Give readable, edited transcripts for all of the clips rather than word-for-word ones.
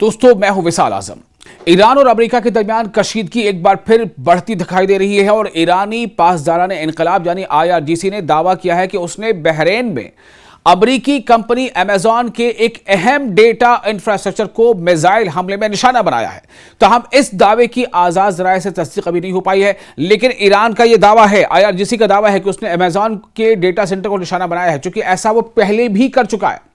दोस्तों, मैं हूं विशाल आजम। ईरान और अमेरिका के दरमियान कशीदगी एक बार फिर बढ़ती दिखाई दे रही है और ईरानी पासदारान इनकलाब यानी IRGC ने दावा किया है कि उसने बहरीन में अमेरिकी कंपनी अमेजॉन के एक अहम डेटा इंफ्रास्ट्रक्चर को मिसाइल हमले में निशाना बनाया है। तो हम इस दावे की आजाद राय से तस्दीक अभी नहीं हो पाई है, लेकिन ईरान का यह दावा है, IRGC का दावा है कि उसने अमेजॉन के डेटा सेंटर को निशाना बनाया है, क्योंकि ऐसा वो पहले भी कर चुका है।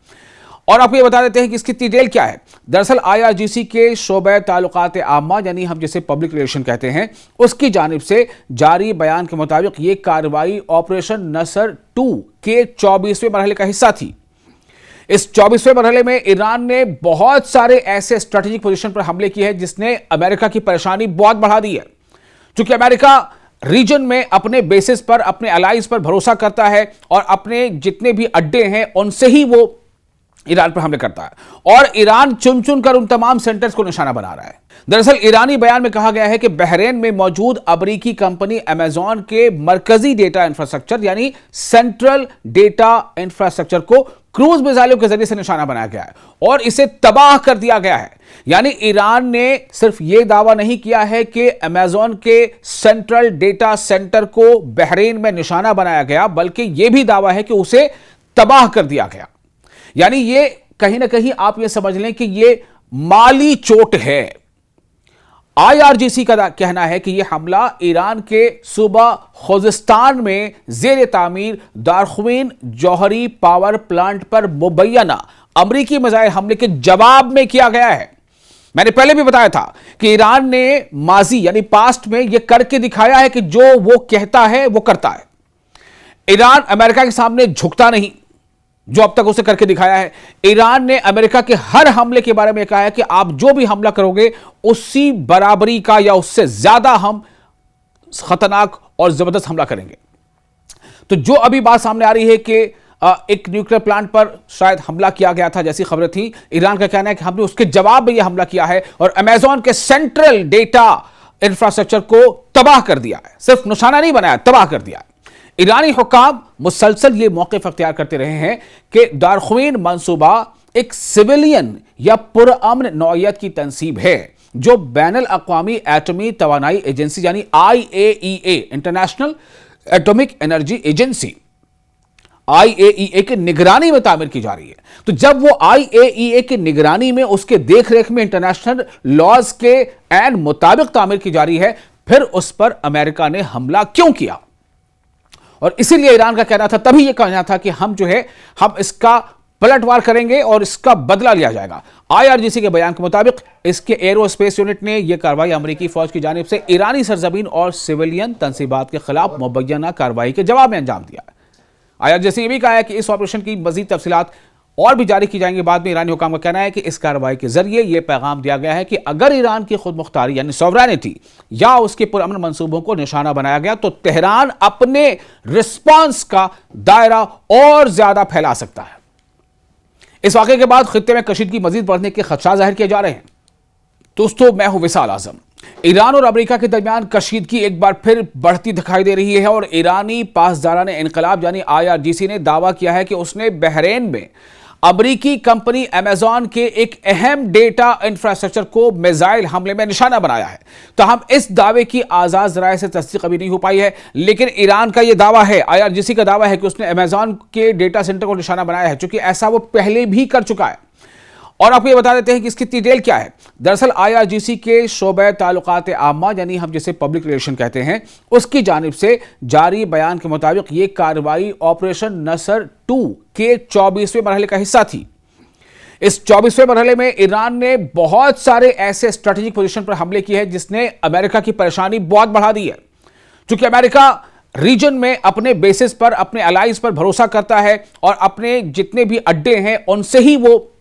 और आपको ये बता देते हैं कि इसकी डिटेल क्या है। दरअसल IRGC के शोबे ताल्लुकात आम्मा यानी हम जिसे पब्लिक रिलेशन कहते हैं, उसकी जानिब से जारी बयान के मुताबिक ये कार्रवाई ऑपरेशन नसर 2 के 24वें मरहले का हिस्सा थी। इस 24वें मरहले में ईरान ने बहुत सारे ऐसे स्ट्रेटेजिक पोजीशन पर हमले किए हैं जिसने अमेरिका की परेशानी बहुत बढ़ा दी है। चूंकि अमेरिका रीजन में अपने बेसिस पर, अपने अलाइज पर भरोसा करता है और अपने जितने भी अड्डे हैं उनसे ही वो ईरान पर हमले करता है और ईरान चुन चुन कर उन तमाम सेंटर्स को निशाना बना रहा है। दरअसल ईरानी बयान में कहा गया है कि बहरीन में मौजूद अमेरिकी कंपनी अमेजॉन के मरकजी डेटा इंफ्रास्ट्रक्चर यानी सेंट्रल डेटा इंफ्रास्ट्रक्चर को क्रूज मिसाइलों के जरिए से निशाना बनाया गया है और इसे तबाह कर दिया गया है। यानी ईरान ने सिर्फ यह दावा नहीं किया है कि अमेजॉन के सेंट्रल डेटा सेंटर को बहरीन में निशाना बनाया गया, बल्कि यह भी दावा है कि उसे तबाह कर दिया गया। यानी ये कहीं ना कहीं आप ये समझ लें कि ये माली चोट है। IRGC का कहना है कि यह हमला ईरान के सूबा खुजिस्तान में जेर तामीर दारख्वीन जौहरी पावर प्लांट पर मुबैना अमेरिकी मिसाइल हमले के जवाब में किया गया है। मैंने पहले भी बताया था कि ईरान ने माजी यानी पास्ट में यह करके दिखाया है कि जो वो कहता है वो करता है। ईरान अमेरिका के सामने झुकता नहीं, जो अब तक उसे करके दिखाया है। ईरान ने अमेरिका के हर हमले के बारे में कहा है कि आप जो भी हमला करोगे उसी बराबरी का या उससे ज्यादा हम खतरनाक और जबरदस्त हमला करेंगे। तो जो अभी बात सामने आ रही है कि एक न्यूक्लियर प्लांट पर शायद हमला किया गया था जैसी खबरें थी, ईरान का कहना है कि हमने उसके जवाब में यह हमला किया है और अमेजॉन के सेंट्रल डेटा इंफ्रास्ट्रक्चर को तबाह कर दिया है। सिर्फ निशाना नहीं बनाया, तबाह कर दिया है। ईरानी हुक्काम मुसलसल ये मौक़िफ़ अख्तियार करते रहे हैं कि दारख्वीन मंसूबा एक सिविलियन या पुरअमन नौइयत की तंसीब है जो बैनुल अक़वामी एटमी तवानाई एजेंसी यानी IAEA international atomic energy agency IAEA की निगरानी में तामीर की जा रही है। तो जब वो IAEA की निगरानी में, उसके देख रेख में इंटरनेशनल लॉज के एन मुताबिक तामीर की जा रही है, फिर उस पर अमेरिका ने हमला क्यों किया? और इसीलिए ईरान का कहना था, तभी यह कहना था कि हम जो है हम इसका पलटवार करेंगे और इसका बदला लिया जाएगा। IRGC के बयान के मुताबिक इसके एरोस्पेस यूनिट ने यह कार्रवाई अमेरिकी फौज की जानिब से ईरानी सरजमीन और सिविलियन तंसीबात के खिलाफ मुबैना कार्रवाई के जवाब में अंजाम दिया है। IRGC ये भी कहा है कि इस ऑपरेशन की मजीद तफसीलात और भी जारी की जाएंगी बाद में। ईरानी हुकाम का कहना है कि इस कार्रवाई के जरिए यह पैगाम दिया गया है कि अगर ईरान की खुद मुख्तारी यानी सॉवरेनिटी या उसके पुरअमन मंसूबों को निशाना बनाया गया तो तेहरान अपने रिस्पांस का दायरा और ज्यादा फैला सकता है। इस वाकये के बाद खित्ते में कशीदगी मजीद बढ़ने के खदशात जाहिर किए जा रहे हैं। दोस्तों, मैं हूं विशाल आजम। ईरान और अमेरिका के दरमियान कशीदगी एक बार फिर बढ़ती दिखाई दे रही है और ईरानी पासदारान इनकलाब यानी IRGC ने दावा किया है कि उसने बहरीन में अमेरिकी कंपनी अमेजॉन के एक अहम डेटा इंफ्रास्ट्रक्चर को मिसाइल हमले में निशाना बनाया है। तो हम इस दावे की आजाद राय से तस्दीक अभी नहीं हो पाई है, लेकिन ईरान का यह दावा है, IRGC का दावा है कि उसने अमेजॉन के डेटा सेंटर को निशाना बनाया है, क्योंकि ऐसा वो पहले भी कर चुका है। और आपको ये बता देते हैं कि इसकी डिटेल क्या है। दरअसल IRGC के शोबे ताल्लुकात आम्मा यानी हम जिसे पब्लिक रिलेशन कहते हैं, उसकी जानिब से जारी बयान के मुताबिक ये कार्रवाई ऑपरेशन नसर 2 के 24वें मरहले का हिस्सा थी। इस 24वें मरहले में ईरान ने बहुत सारे ऐसे स्ट्रेटेजिक पोजीशन पर हमले किए हैं जिसने अमेरिका की परेशानी बहुत बढ़ा दी है। चूंकि अमेरिका रीजन में अपने बेसिस पर, अपने अलाइज पर भरोसा करता है और अपने जितने भी अड्डे हैं उनसे ही वो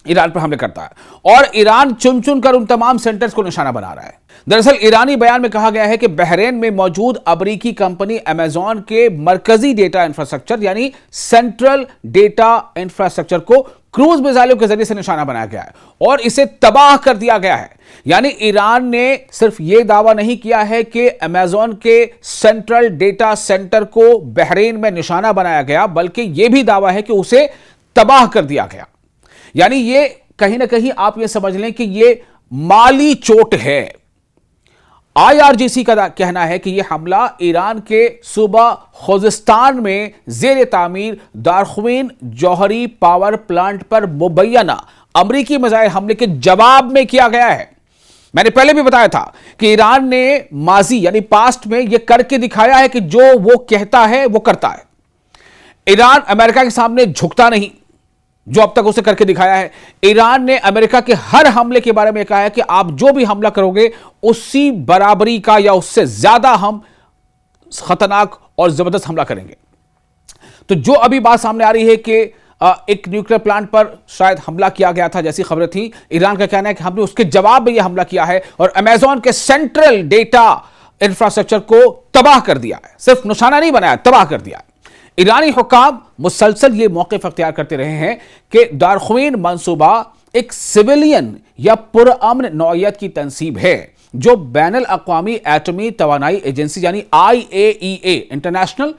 ईरान पर हमले करता है और ईरान चुन चुन कर उन तमाम सेंटर्स को निशाना बना रहा है। दरअसल ईरानी बयान में कहा गया है कि बहरीन में मौजूद अमेरिकी कंपनी अमेजॉन के मरकजी डेटा इंफ्रास्ट्रक्चर यानी सेंट्रल डेटा इंफ्रास्ट्रक्चर को क्रूज मिसाइलों के जरिए से निशाना बनाया गया है और इसे तबाह कर दिया गया है। यानी ईरान ने सिर्फ यह दावा नहीं किया है कि अमेजॉन के सेंट्रल डेटा सेंटर को बहरीन में निशाना बनाया गया, बल्कि यह भी दावा है कि उसे तबाह कर दिया गया। यानी ये कहीं ना कहीं आप यह समझ लें कि यह माली चोट है। IRGC का कहना है कि यह हमला ईरान के सूबा खुजिस्तान में जेर तामीर दारख्वीन जौहरी पावर प्लांट पर मुबैना अमरीकी मिसाइल हमले के जवाब में किया गया है। मैंने पहले भी बताया था कि ईरान ने माजी यानी पास्ट में यह करके दिखाया है कि जो वो कहता है वो करता है। ईरान अमेरिका के सामने झुकता नहीं, जो अब तक उसे करके दिखाया है। ईरान ने अमेरिका के हर हमले के बारे में कहा है कि आप जो भी हमला करोगे उसी बराबरी का या उससे ज्यादा हम खतरनाक और जबरदस्त हमला करेंगे। तो जो अभी बात सामने आ रही है कि एक न्यूक्लियर प्लांट पर शायद हमला किया गया था जैसी खबरें थी, ईरान का कहना है कि हमने उसके जवाब में यह हमला किया है और अमेज़न के सेंट्रल डेटा इंफ्रास्ट्रक्चर को तबाह कर दिया है। सिर्फ निशाना नहीं बनाया, तबाह कर दिया है। ईरानी हुक्काम मुसलसल ये मौक़िफ़ अख्तियार करते रहे हैं कि दारख्वीन मंसूबा एक सिविलियन या पुरअमन नौइयत की तंसीब है जो बैनुल अक़वामी एटमी तवानाई एजेंसी यानी IAEA international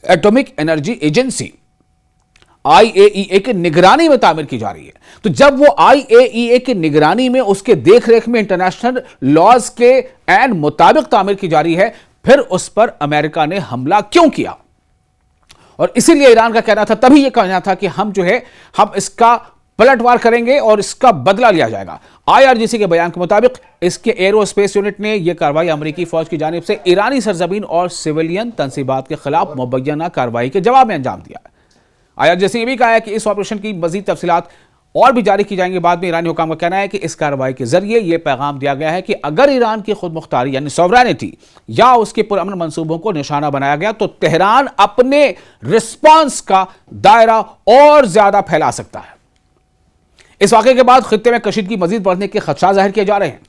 atomic energy agency IAEA की निगरानी में तामीर की जा रही है। तो जब वो IAEA की निगरानी में उसके देखरेख में इंटरनेशनल लॉज के एन मुताबिक तामीर की जा रही है, फिर उस पर अमेरिका ने हमला क्यों किया? और इसीलिए ईरान का कहना था, तभी यह कहना था कि हम जो है हम इसका पलटवार करेंगे और इसका बदला लिया जाएगा। IRGC के बयान के मुताबिक इसके एरोस्पेस यूनिट ने यह कार्रवाई अमेरिकी फौज की जानिब से ईरानी सरजमीन और सिविलियन तंसीबात के खिलाफ मुबैना कार्रवाई के जवाब में अंजाम दिया है। IRGC ने भी कहा है कि इस ऑपरेशन की मजीद तफसीलात और भी जारी की जाएंगी। बाद में ईरानी हुकाम का कहना है कि इस कार्रवाई के जरिए यह पैगाम दिया गया है कि अगर ईरान की खुद मुख्तारी यानी सॉवरेनिटी या उसके पुरअमन मंसूबों को निशाना बनाया गया तो तेहरान अपने रिस्पांस का दायरा और ज्यादा फैला सकता है। इस वाकये के बाद खित्ते में कशीदगी मजीद बढ़ने के खदशात जाहिर किए जा रहे हैं।